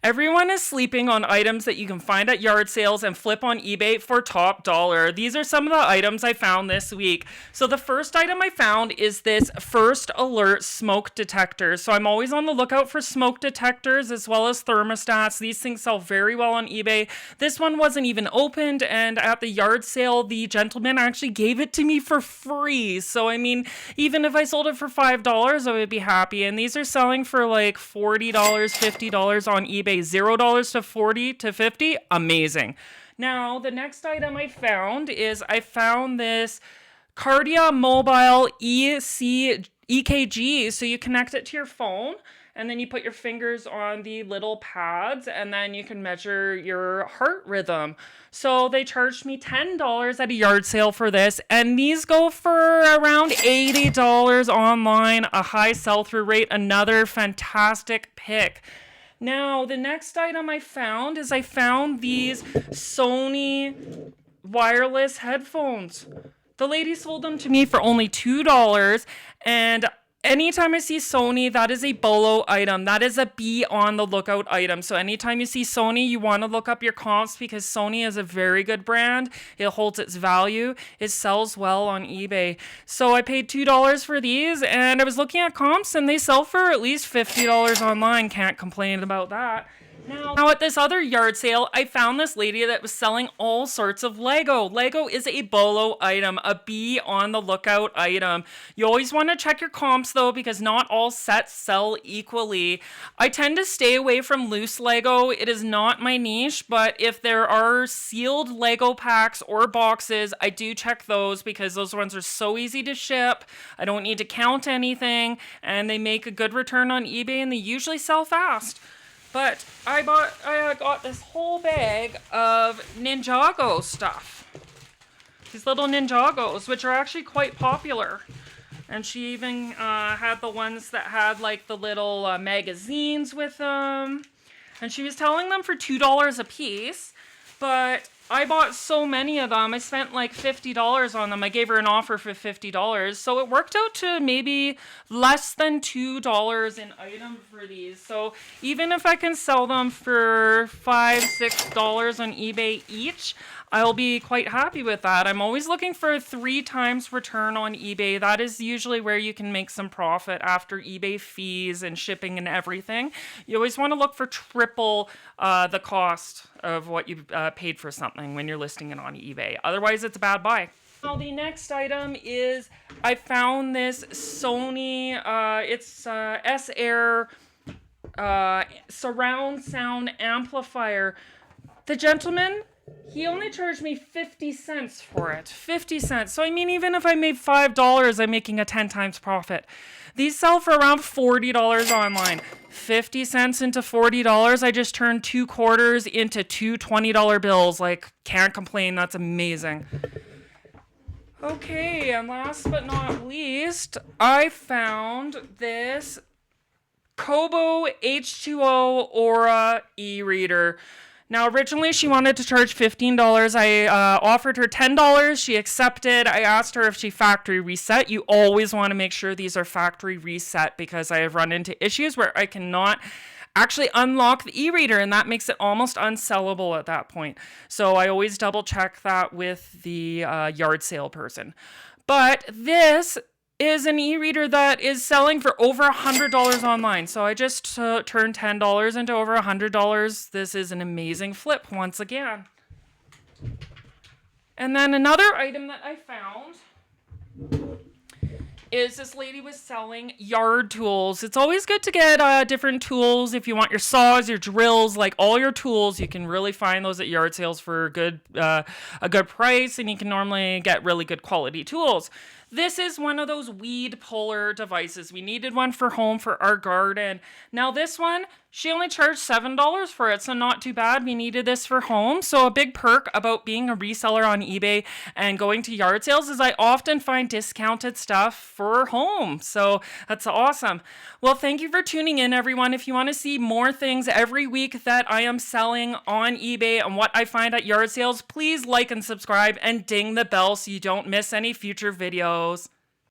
Everyone is sleeping on items that you can find at yard sales and flip on eBay for top dollar. These are some of the items I found this week. So the first item I found is this First Alert smoke detector. So I'm always on the lookout for smoke detectors as well as thermostats. These things sell very well on eBay. This one wasn't even opened, and at the yard sale, the gentleman actually gave it to me for free. So I mean, even if I sold it for $5, I would be happy. And these are selling for like $40, $50 on eBay. $0 to 40 to 50, amazing. Now, the next item I found is I found this Cardia Mobile EKG. So you connect it to your phone, and then you put your fingers on the little pads, and then you can measure your heart rhythm. So they charged me $10 at a yard sale for this, and these go for around $80 online, a high sell-through rate, another fantastic pick. Now, the next item I found is I found these Sony wireless headphones. The lady sold them to me for only $2, and anytime I see Sony, that is a BOLO item. That is a be on the lookout item. So anytime you see Sony, you want to look up your comps because Sony is a very good brand. It holds its value. It sells well on eBay. So I paid $2 for these, and I was looking at comps, and they sell for at least $50 online. Can't complain about that. Now, at this other yard sale, I found this lady that was selling all sorts of Lego. Lego is a BOLO item, a be on the lookout item. You always want to check your comps, though, because not all sets sell equally. I tend to stay away from loose Lego. It is not my niche, but if there are sealed Lego packs or boxes, I do check those because those ones are so easy to ship. I don't need to count anything, and they make a good return on eBay, and they usually sell fast. But I got this whole bag of Ninjago stuff. These little Ninjagos, which are actually quite popular. And she even had the ones that had like the little magazines with them. And she was selling them for $2 a piece. But I bought so many of them. I spent like $50 on them. I gave her an offer for $50. So it worked out to maybe less than $2 an item for these. So even if I can sell them for $5, $6 on eBay each, I'll be quite happy with that. I'm always looking for a 3 times return on eBay. That is usually where you can make some profit after eBay fees and shipping and everything. You always want to look for triple the cost of what you paid for something when you're listing it on eBay. Otherwise, it's a bad buy. Now, the next item is I found this Sony, it's S-Air surround sound amplifier. The gentleman, he only charged me 50 cents for it. 50 cents. So, I mean, even if I made $5, I'm making a 10 times profit. These sell for around $40 online. 50 cents into $40. I just turned 2 quarters into 2 $20 bills. Like, can't complain. That's amazing. Okay, and last but not least, I found this Kobo H2O Aura e-reader. Now, originally, she wanted to charge $15. I offered her $10. She accepted. I asked her if she factory reset. You always want to make sure these are factory reset because I have run into issues where I cannot actually unlock the e-reader, and that makes it almost unsellable at that point. So I always double check that with the yard sale person. But this is an e-reader that is selling for over $100 online. So I just turned $10 into over $100. This is an amazing flip once again. And then another item that I found is this lady was selling yard tools. It's always good to get different tools. If you want your saws, your drills, like all your tools, you can really find those at yard sales for a good price, and you can normally get really good quality tools. This is one of those weed puller devices. We needed one for home for our garden. Now this one, she only charged $7 for it, so not too bad. We needed this for home. So a big perk about being a reseller on eBay and going to yard sales is I often find discounted stuff for home. So that's awesome. Well, thank you for tuning in, everyone. If you want to see more things every week that I am selling on eBay and what I find at yard sales, please like and subscribe and ding the bell so you don't miss any future videos.